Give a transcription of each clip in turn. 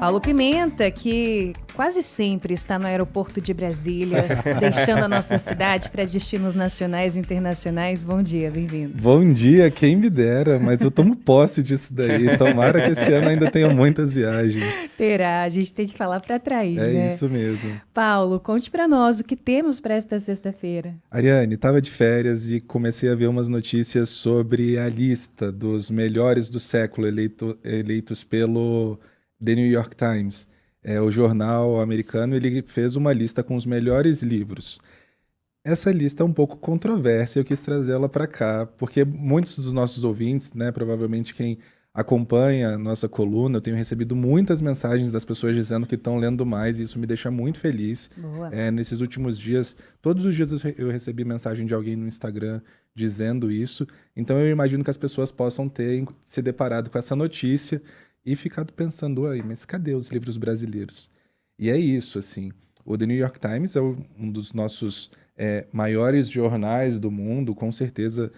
Paulo Pimenta, que quase sempre está no aeroporto de Brasília, deixando a nossa cidade para destinos nacionais e internacionais. Bom dia, bem-vindo. Bom dia, quem me dera, mas eu tomo posse disso daí. Tomara que esse ano ainda tenha muitas viagens. Terá, a gente tem que falar para atrair, É né? isso mesmo. Paulo, conte para nós o que temos para esta sexta-feira. Ariane, estava de férias e comecei a ver umas notícias sobre a lista dos melhores do século eleitos pelo The New York Times. O jornal americano, ele fez uma lista com os melhores livros. Essa lista é um pouco controversa e eu quis trazê-la para cá, porque muitos dos nossos ouvintes, né, provavelmente quem acompanha a nossa coluna, eu tenho recebido muitas mensagens das pessoas dizendo que estão lendo mais e isso me deixa muito feliz. Boa. Nesses últimos dias, todos os dias eu recebi mensagem de alguém no Instagram dizendo isso, então eu imagino que as pessoas possam ter se deparado com essa notícia e ficado pensando, uai, mas cadê os livros brasileiros? E é isso, assim, o The New York Times é um dos nossos maiores jornais do mundo, com certeza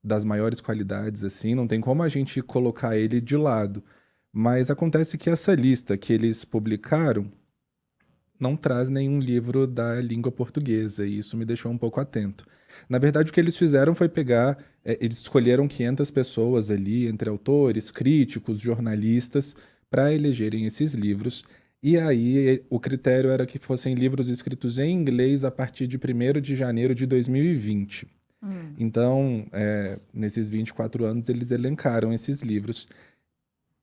das maiores qualidades, assim, não tem como a gente colocar ele de lado. Mas acontece que essa lista que eles publicaram não traz nenhum livro da língua portuguesa, e isso me deixou um pouco atento. Na verdade, o que eles fizeram foi pegar, eles escolheram 500 pessoas ali, entre autores, críticos, jornalistas, para elegerem esses livros. E aí, o critério era que fossem livros escritos em inglês a partir de 1º de janeiro de 2020. Então, nesses 24 anos, eles elencaram esses livros.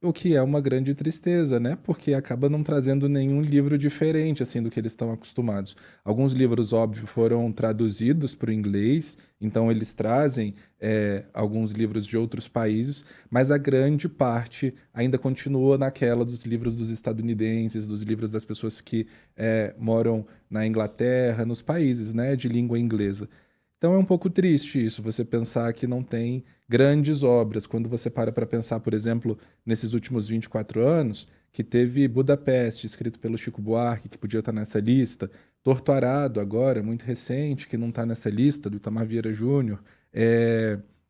O que é uma grande tristeza, né? Porque acaba não trazendo nenhum livro diferente, assim, do que eles estão acostumados. Alguns livros, óbvio, foram traduzidos para o inglês, então eles trazem alguns livros de outros países, mas a grande parte ainda continua naquela dos livros dos estadunidenses, dos livros das pessoas que moram na Inglaterra, nos países, né, de língua inglesa. Então é um pouco triste isso, você pensar que não tem grandes obras. Quando você para pensar, por exemplo, nesses últimos 24 anos, que teve Budapeste, escrito pelo Chico Buarque, que podia estar nessa lista, Torto Arado, agora, muito recente, que não está nessa lista, do Itamar Vieira Júnior,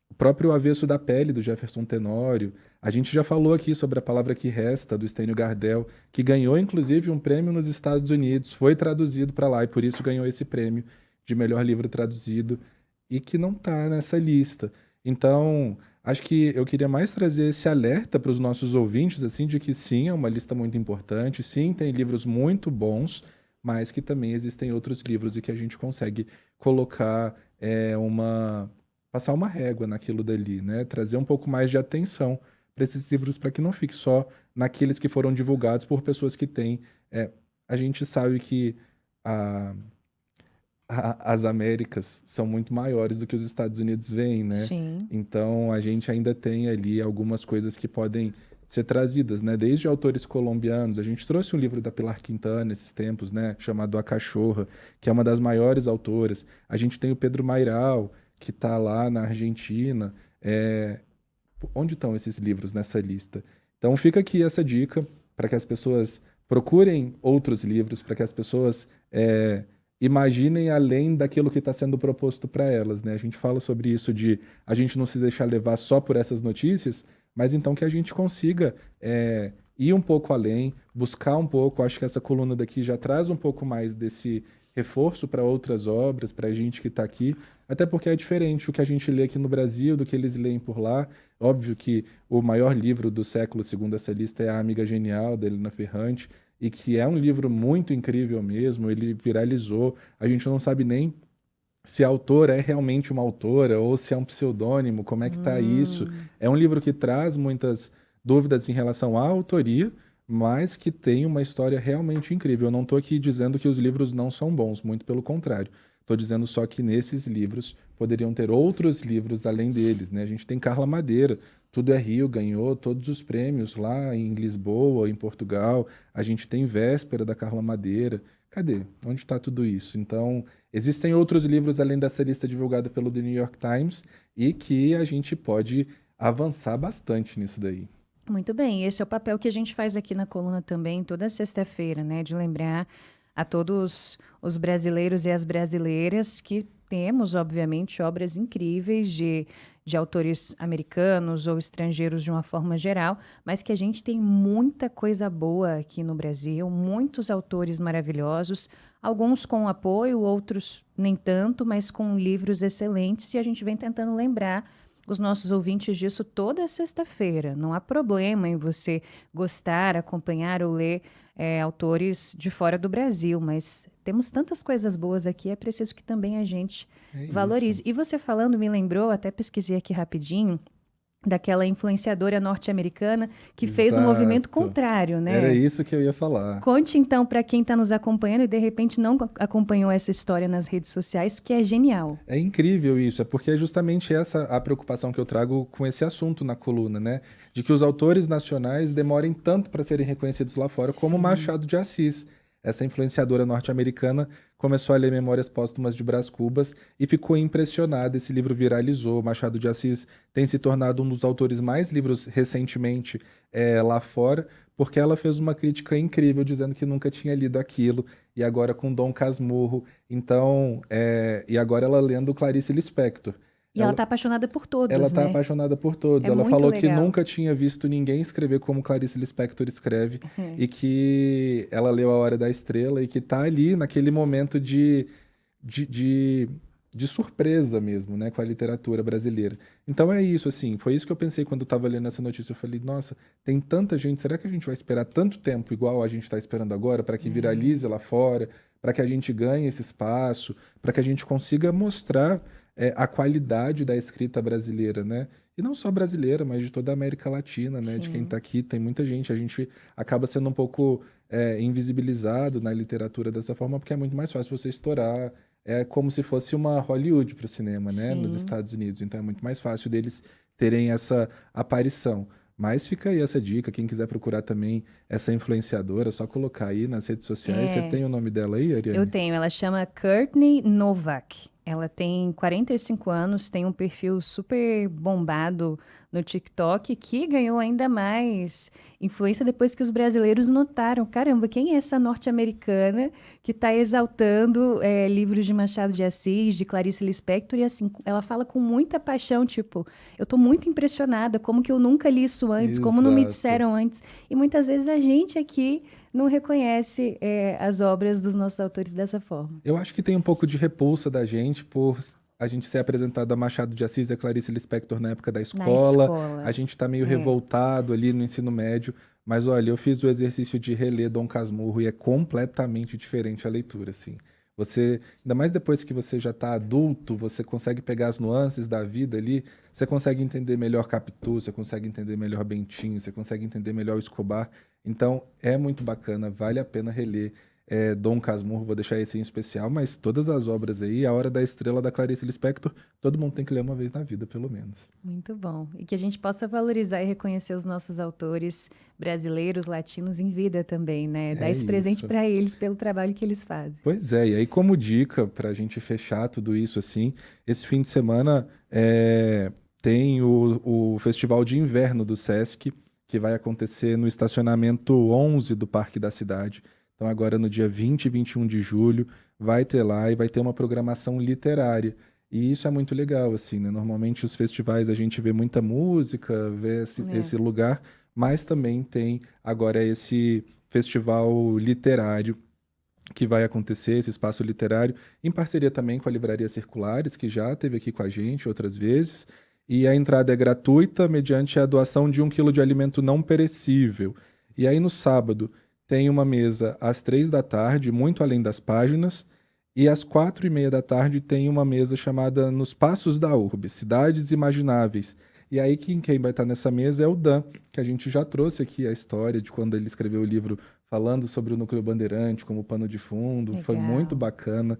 o próprio Avesso da Pele, do Jefferson Tenório. A gente já falou aqui sobre A Palavra que Resta, do Stênio Gardel, que ganhou, inclusive, um prêmio nos Estados Unidos, foi traduzido para lá e por isso ganhou esse prêmio de melhor livro traduzido e que não está nessa lista. Então, acho que eu queria mais trazer esse alerta para os nossos ouvintes, assim, de que sim, é uma lista muito importante, sim, tem livros muito bons, mas que também existem outros livros e que a gente consegue colocar passar uma régua naquilo dali, né? Trazer um pouco mais de atenção para esses livros, para que não fique só naqueles que foram divulgados por pessoas que têm. A gente sabe que a as Américas são muito maiores do que os Estados Unidos veem, né? Sim. Então a gente ainda tem ali algumas coisas que podem ser trazidas, né? Desde autores colombianos, a gente trouxe um livro da Pilar Quintana esses tempos, né? Chamado A Cachorra, que é uma das maiores autoras. A gente tem o Pedro Mairal, que está lá na Argentina. Onde estão esses livros nessa lista? Então fica aqui essa dica para que as pessoas procurem outros livros, para que as pessoas imaginem além daquilo que está sendo proposto para elas, né? A gente fala sobre isso de a gente não se deixar levar só por essas notícias, mas então que a gente consiga ir um pouco além, buscar um pouco. Acho que essa coluna daqui já traz um pouco mais desse reforço para outras obras, para a gente que está aqui, até porque é diferente o que a gente lê aqui no Brasil do que eles leem por lá. Óbvio que o maior livro do século, segundo essa lista, é A Amiga Genial, da Helena Ferrante, e que é um livro muito incrível mesmo, ele viralizou. A gente não sabe nem se a autora é realmente uma autora ou se é um pseudônimo, como é que está isso. É um livro que traz muitas dúvidas em relação à autoria, mas que tem uma história realmente incrível. Eu não estou aqui dizendo que os livros não são bons, muito pelo contrário. Estou dizendo só que nesses livros poderiam ter outros livros além deles, né? A gente tem Carla Madeira, Tudo é Rio, ganhou todos os prêmios lá em Lisboa, em Portugal. A gente tem Véspera da Carla Madeira. Cadê? Onde está tudo isso? Então, existem outros livros além dessa lista divulgada pelo The New York Times e que a gente pode avançar bastante nisso daí. Muito bem, esse é o papel que a gente faz aqui na coluna também, toda sexta-feira, né? De lembrar a todos os brasileiros e as brasileiras que temos, obviamente, obras incríveis de de autores americanos ou estrangeiros de uma forma geral, mas que a gente tem muita coisa boa aqui no Brasil, muitos autores maravilhosos, alguns com apoio, outros nem tanto, mas com livros excelentes, e a gente vem tentando lembrar os nossos ouvintes disso toda sexta-feira. Não há problema em você gostar, acompanhar ou ler autores de fora do Brasil, mas temos tantas coisas boas aqui, é preciso que também a gente valorize. E você falando me lembrou, até pesquisei aqui rapidinho, daquela influenciadora norte-americana que fez um movimento contrário, né? Era isso que eu ia falar. Conte então para quem está nos acompanhando e de repente não acompanhou essa história nas redes sociais, que é genial. É incrível isso, é porque é justamente essa a preocupação que eu trago com esse assunto na coluna, né? De que os autores nacionais demorem tanto para serem reconhecidos lá fora, como Machado de Assis. Essa influenciadora norte-americana começou a ler Memórias Póstumas de Brás Cubas e ficou impressionada. Esse livro viralizou. Machado de Assis tem se tornado um dos autores mais lidos recentemente lá fora, porque ela fez uma crítica incrível, dizendo que nunca tinha lido aquilo, e agora com Dom Casmurro. Então, e agora ela lendo Clarice Lispector. E ela está apaixonada por todos, Ela está né? apaixonada por todos. É Ela muito falou que legal. nunca tinha visto ninguém escrever como Clarice Lispector escreve, e que ela leu A Hora da Estrela e que está ali naquele momento de surpresa mesmo, né, com a literatura brasileira. Então é isso, assim, foi isso que eu pensei quando eu estava lendo essa notícia. Eu falei, nossa, tem tanta gente, será que a gente vai esperar tanto tempo igual a gente está esperando agora para que viralize lá fora, para que a gente ganhe esse espaço, para que a gente consiga mostrar a qualidade da escrita brasileira, né? E não só brasileira, mas de toda a América Latina, né? De quem está aqui, tem muita gente. A gente acaba sendo um pouco invisibilizado na literatura dessa forma, porque é muito mais fácil você estourar. É como se fosse uma Hollywood para o cinema, né? Nos Estados Unidos. Então é muito mais fácil deles terem essa aparição. Mas fica aí essa dica, quem quiser procurar também essa influenciadora, é só colocar aí nas redes sociais. Você tem o nome dela aí, Ariane? Eu tenho, ela chama Courtney Novak. Ela tem 45 anos, tem um perfil super bombado no TikTok, que ganhou ainda mais influência depois que os brasileiros notaram, caramba, quem é essa norte-americana que está exaltando livros de Machado de Assis, de Clarice Lispector, e assim, ela fala com muita paixão, tipo, eu estou muito impressionada, como que eu nunca li isso antes, como não me disseram antes, e muitas vezes a gente aqui não reconhece as obras dos nossos autores dessa forma. Eu acho que tem um pouco de repulsa da gente por a gente ser apresentado a Machado de Assis e a Clarice Lispector na época da escola. A gente tá meio revoltado ali no ensino médio. Mas olha, eu fiz o exercício de reler Dom Casmurro e é completamente diferente a leitura, assim. Você, ainda mais depois que você já está adulto, você consegue pegar as nuances da vida ali, você consegue entender melhor Capitu, você consegue entender melhor Bentinho, você consegue entender melhor o Escobar. Então, é muito bacana, vale a pena reler Dom Casmurro, vou deixar esse em especial, mas todas as obras aí, A Hora da Estrela, da Clarice Lispector, todo mundo tem que ler uma vez na vida, pelo menos. Muito bom. E que a gente possa valorizar e reconhecer os nossos autores brasileiros, latinos em vida também, né? Dar esse presente para eles pelo trabalho que eles fazem. Pois é, e aí como dica para a gente fechar tudo isso assim, esse fim de semana tem o Festival de Inverno do Sesc, que vai acontecer no estacionamento 11 do Parque da Cidade. Então agora no dia 20 e 21 de julho vai ter lá e vai ter uma programação literária. E isso é muito legal, assim, né? Normalmente os festivais a gente vê muita música, vê esse lugar, mas também tem agora esse festival literário que vai acontecer, esse espaço literário, em parceria também com a Livraria Circulares, que já esteve aqui com a gente outras vezes. E a entrada é gratuita mediante a doação de 1 quilo de alimento não perecível. E aí no sábado tem uma mesa às 3 da tarde, muito além das páginas, e às 4:30 da tarde tem uma mesa chamada Nos Passos da Urbe, Cidades Imagináveis. E aí quem vai estar nessa mesa é o Dan, que a gente já trouxe aqui a história de quando ele escreveu o livro falando sobre o Núcleo Bandeirante como pano de fundo. Legal. Foi muito bacana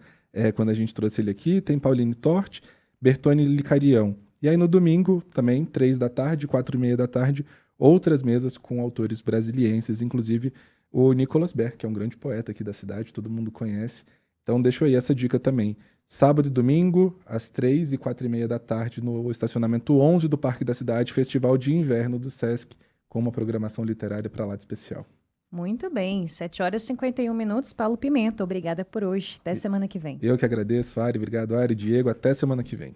quando a gente trouxe ele aqui. Tem Pauline Torti, Bertone Licarião. E aí no domingo, também, 3 da tarde, 4:30 da tarde, outras mesas com autores brasilienses, inclusive o Nicolas Berg, que é um grande poeta aqui da cidade, todo mundo conhece. Então deixo aí essa dica também. Sábado e domingo, às 3 e 4:30 da tarde, no estacionamento 11 do Parque da Cidade, Festival de Inverno do Sesc, com uma programação literária para lá de especial. Muito bem, 7h51, Paulo Pimenta, obrigada por hoje. Até semana que vem. Eu que agradeço, Ari, obrigado, Ari, Diego, até semana que vem.